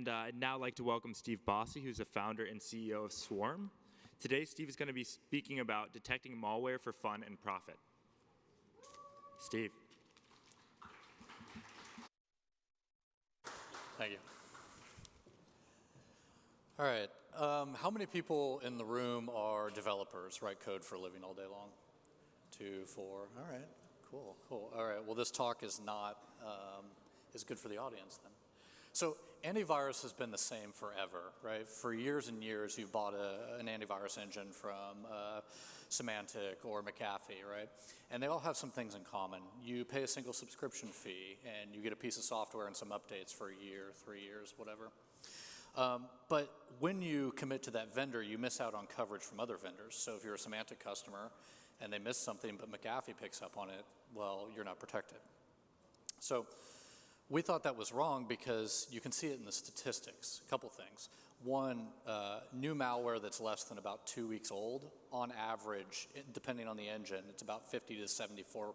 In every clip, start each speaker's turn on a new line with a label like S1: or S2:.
S1: And I'd now like to welcome Steve Bassi, who's the founder and CEO of Swarm. Today, Steve is going to be speaking about detecting malware for fun and profit. Steve.
S2: Thank you. All right. How many people in the room are developers, write code for a living all day long? 2, 4. All right. Cool. All right. Well, this talk is not is good for the audience then. So antivirus has been the same forever, right? For years and years, you've bought an antivirus engine from Symantec or McAfee, right? And they all have some things in common. You pay a single subscription fee, and you get a piece of software and some updates for a year, 3 years, whatever. But when you commit to that vendor, you miss out on coverage from other vendors. So if you're a Symantec customer and they miss something, but McAfee picks up on it, well, you're not protected. So we thought that was wrong because you can see it in the statistics. A couple things. One, new malware that's less than about 2 weeks old, on average, depending on the engine, it's about 50 to 74%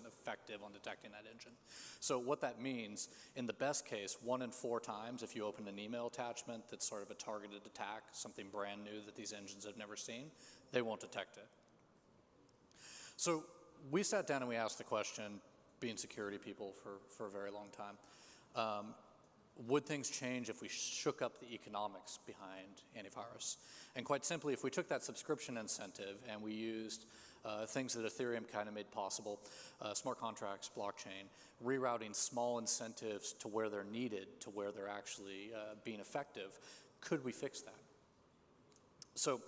S2: effective on detecting that engine. So what that means, in the best case, 1 in 4 times, if you open an email attachment that's sort of a targeted attack, something brand new that these engines have never seen, they won't detect it. So we sat down and we asked the question, being security people for a very long time, would things change if we shook up the economics behind antivirus? And quite simply, if we took that subscription incentive and we used things that Ethereum kind of made possible, smart contracts, blockchain, rerouting small incentives to where they're needed, to where they're actually being effective, could we fix that? So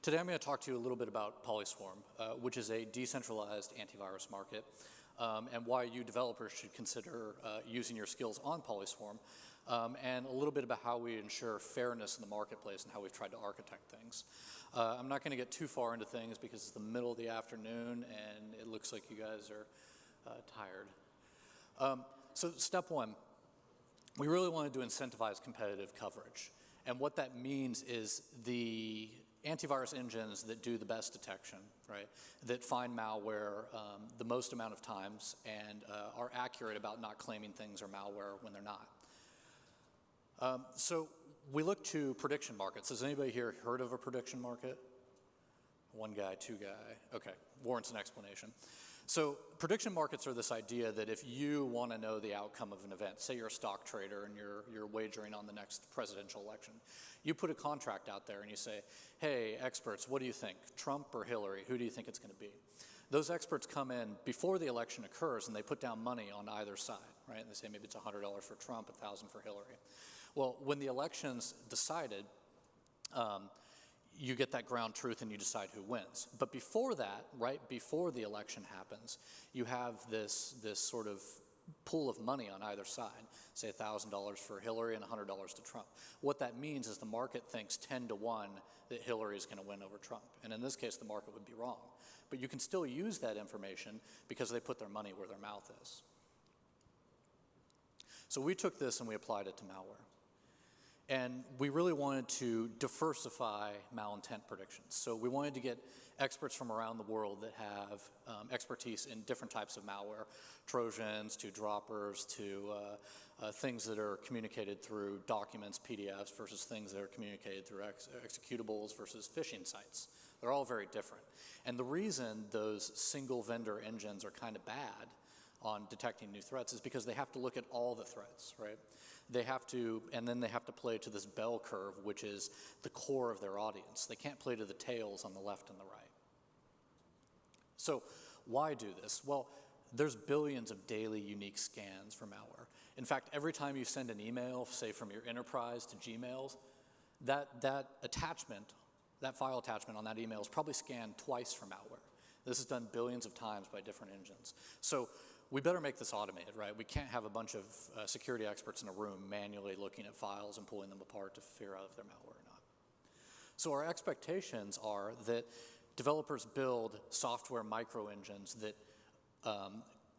S2: today I'm going to talk to you a little bit about Polyswarm, which is a decentralized antivirus market. And why you developers should consider using your skills on Polyswarm, and a little bit about how we ensure fairness in the marketplace and how we've tried to architect things. I'm not going to get too far into things because it's the middle of the afternoon and it looks like you guys are tired. So step one, we really wanted to incentivize competitive coverage. And what that means is the antivirus engines that do the best detection, right, that find malware the most amount of times and are accurate about not claiming things are malware when they're not. So we look to prediction markets. Has anybody here heard of a prediction market? 1 guy, 2 guy. Okay, warrants an explanation. So prediction markets are this idea that if you want to know the outcome of an event, say you're a stock trader and you're wagering on the next presidential election, you put a contract out there and you say, hey, experts, what do you think? Trump or Hillary? Who do you think it's going to be? Those experts come in before the election occurs and they put down money on either side, right? And they say maybe it's $100 for Trump, $1,000 for Hillary. Well, when the election's decided, you get that ground truth and you decide who wins. But before that, right before the election happens, you have this sort of pool of money on either side, say $1,000 for Hillary and $100 to Trump. What that means is the market thinks 10 to 1 that Hillary is going to win over Trump. And in this case, the market would be wrong. But you can still use that information because they put their money where their mouth is. So we took this and we applied it to malware. And we really wanted to diversify malintent predictions. So we wanted to get experts from around the world that have expertise in different types of malware, Trojans to droppers to things that are communicated through documents, PDFs, versus things that are communicated through executables versus phishing sites. They're all very different. And the reason those single vendor engines are kind of bad on detecting new threats is because they have to look at all the threats, right? They have to, and then they have to play to this bell curve, which is the core of their audience. They can't play to the tails on the left and the right. So why do this? Well, there's billions of daily unique scans for malware. In fact, every time you send an email, say from your enterprise to Gmail, that attachment, that file attachment on that email is probably scanned twice for malware. This is done billions of times by different engines. So we better make this automated, right? We can't have a bunch of security experts in a room manually looking at files and pulling them apart to figure out if they're malware or not. So our expectations are that developers build software micro-engines that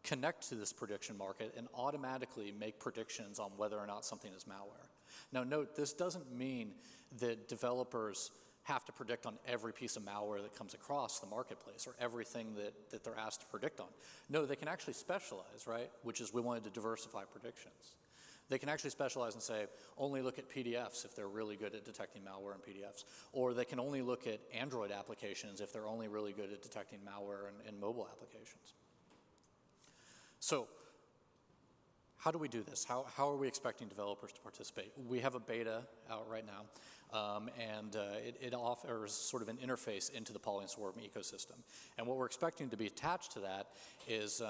S2: connect to this prediction market and automatically make predictions on whether or not something is malware. Now note, this doesn't mean that developers have to predict on every piece of malware that comes across the marketplace or everything that they're asked to predict on. No, they can actually specialize, right? Which is we wanted to diversify predictions. They can actually specialize and say, only look at PDFs if they're really good at detecting malware in PDFs. Or they can only look at Android applications if they're only really good at detecting malware in mobile applications. So how do we do this? How are we expecting developers to participate? We have a beta out right now, and it offers sort of an interface into the Polyswarm ecosystem. And what we're expecting to be attached to that is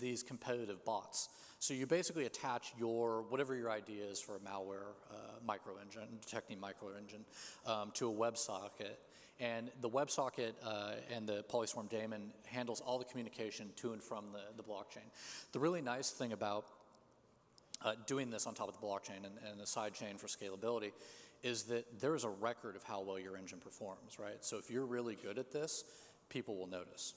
S2: these competitive bots. So you basically attach whatever your idea is for a malware micro-engine, detecting micro-engine, to a WebSocket. And the WebSocket and the Polyswarm daemon handles all the communication to and from the blockchain. The really nice thing about doing this on top of the blockchain and the sidechain for scalability is that there is a record of how well your engine performs, right? So if you're really good at this, people will notice.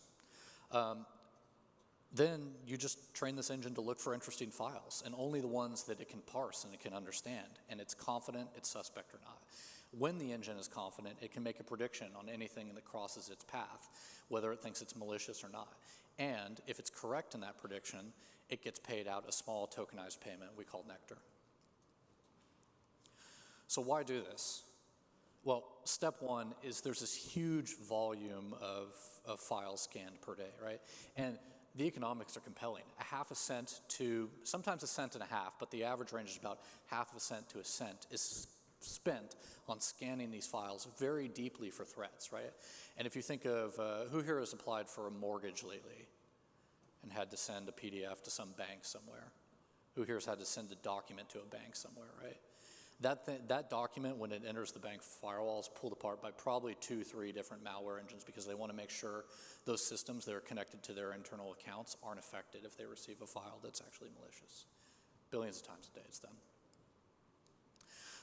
S2: Then you just train this engine to look for interesting files, and only the ones that it can parse and it can understand, and it's confident it's suspect or not. When the engine is confident, it can make a prediction on anything that crosses its path, whether it thinks it's malicious or not. And if it's correct in that prediction, it gets paid out a small tokenized payment we call Nectar. So why do this? Well, step one is there's this huge volume of files scanned per day, right? And the economics are compelling. A half a cent to sometimes a cent and a half, but the average range is about half a cent to a cent is spent on scanning these files very deeply for threats, right? And if you think of who here has applied for a mortgage lately and had to send a PDF to some bank somewhere? Who here has had to send a document to a bank somewhere, right? That document, when it enters the bank firewall, is pulled apart by probably 2-3 different malware engines because they want to make sure those systems that are connected to their internal accounts aren't affected if they receive a file that's actually malicious. Billions of times a day it's done.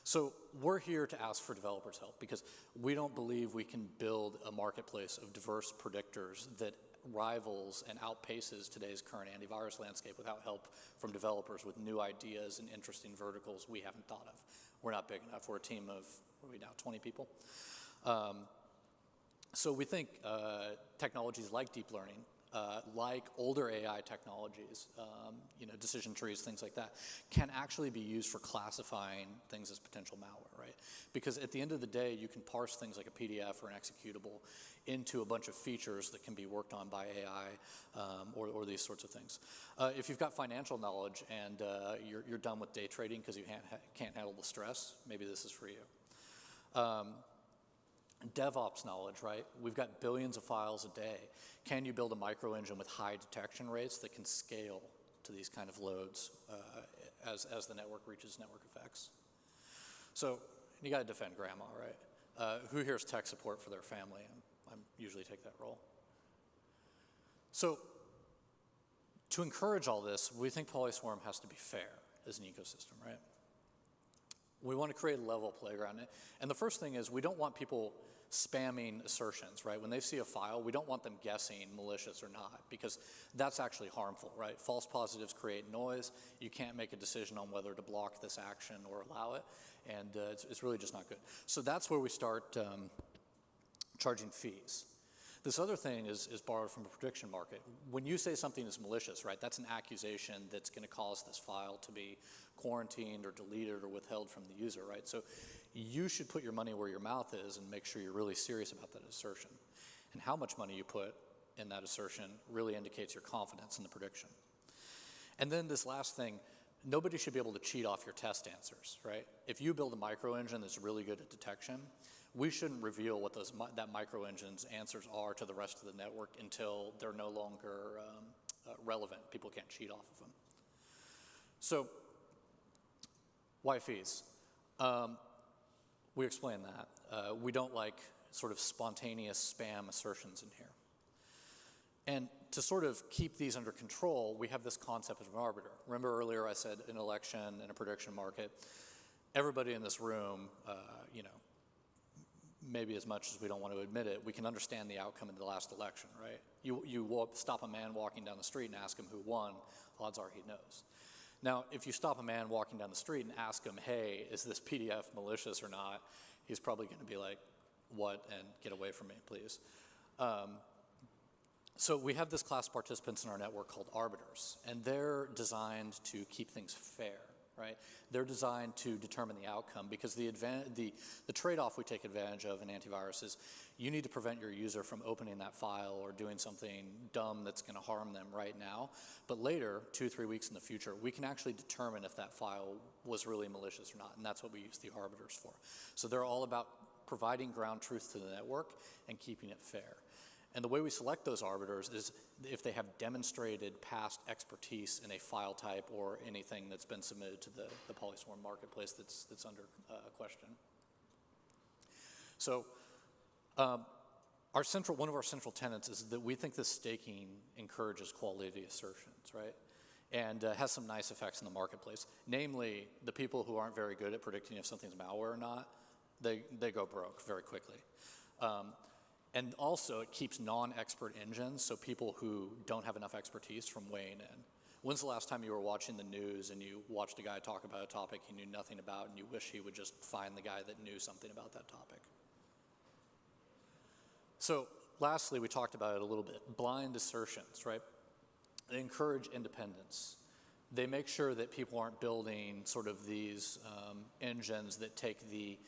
S2: So we're here to ask for developers' help because we don't believe we can build a marketplace of diverse predictors that rivals and outpaces today's current antivirus landscape without help from developers with new ideas and interesting verticals we haven't thought of. We're not big enough. We're a team of, what are we now, 20 people? So we think technologies like deep learning, like older AI technologies, decision trees, things like that, can actually be used for classifying things as potential malware, right? Because at the end of the day, you can parse things like a PDF or an executable into a bunch of features that can be worked on by AI or these sorts of things. If you've got financial knowledge and you're done with day trading because you can't handle the stress, maybe this is for you. DevOps knowledge, right? We've got billions of files a day. Can you build a micro engine with high detection rates that can scale to these kind of loads as the network reaches network effects? So you got to defend grandma, right? Who here is tech support for their family? I usually take that role. So to encourage all this, we think Polyswarm has to be fair as an ecosystem, right? We want to create a level playground. And the first thing is we don't want people spamming assertions, right? When they see a file, we don't want them guessing malicious or not because that's actually harmful, right? False positives create noise. You can't make a decision on whether to block this action or allow it, and it's really just not good. So that's where we start charging fees. This other thing is borrowed from a prediction market. When you say something is malicious, right, that's an accusation that's going to cause this file to be quarantined or deleted or withheld from the user, right? So you should put your money where your mouth is and make sure you're really serious about that assertion. And how much money you put in that assertion really indicates your confidence in the prediction. And then this last thing, nobody should be able to cheat off your test answers, right? If you build a micro engine that's really good at detection, we shouldn't reveal what that micro engine's answers are to the rest of the network until they're no longer relevant. People can't cheat off of them. So why fees? We explain that. We don't like sort of spontaneous spam assertions in here. And to sort of keep these under control, we have this concept of an arbiter. Remember earlier I said an election and a prediction market. Everybody in this room, maybe as much as we don't want to admit it, we can understand the outcome of the last election, right? You stop a man walking down the street and ask him who won, odds are he knows. Now, if you stop a man walking down the street and ask him, hey, is this PDF malicious or not, he's probably going to be like, what, and get away from me, please. So we have this class of participants in our network called arbiters, and they're designed to keep things fair, right? They're designed to determine the outcome because the trade-off we take advantage of in antivirus is you need to prevent your user from opening that file or doing something dumb that's going to harm them right now. But later, 2-3 weeks in the future, we can actually determine if that file was really malicious or not, and that's what we use the arbiters for. So they're all about providing ground truth to the network and keeping it fair. And the way we select those arbiters is if they have demonstrated past expertise in a file type or anything that's been submitted to the Polyswarm marketplace that's under question. So one of our central tenets is that we think this staking encourages quality assertions, right? And has some nice effects in the marketplace. Namely, the people who aren't very good at predicting if something's malware or not, they go broke very quickly. And also, it keeps non-expert engines, so people who don't have enough expertise, from weighing in. When's the last time you were watching the news and you watched a guy talk about a topic he knew nothing about and you wish he would just find the guy that knew something about that topic? So lastly, we talked about it a little bit. Blind assertions, right? They encourage independence. They make sure that people aren't building sort of these engines that take the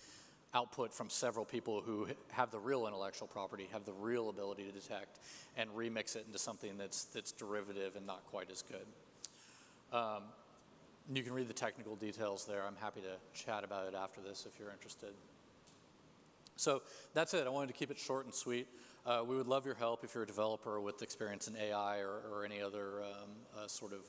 S2: output from several people who have the real intellectual property, have the real ability to detect, and remix it into something that's derivative and not quite as good. You can read the technical details there. I'm happy to chat about it after this if you're interested. So that's it. I wanted to keep it short and sweet. We would love your help if you're a developer with experience in AI or any other sort of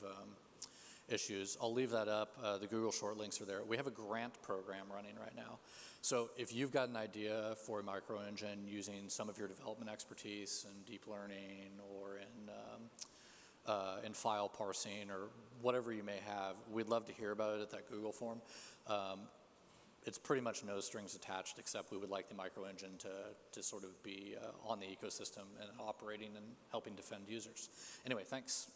S2: issues. I'll leave that up. The Google short links are there. We have a grant program running right now. So if you've got an idea for a micro engine using some of your development expertise in deep learning or in file parsing or whatever you may have, we'd love to hear about it at that Google form. It's pretty much no strings attached, except we would like the micro engine to sort of be on the ecosystem and operating and helping defend users. Anyway, thanks.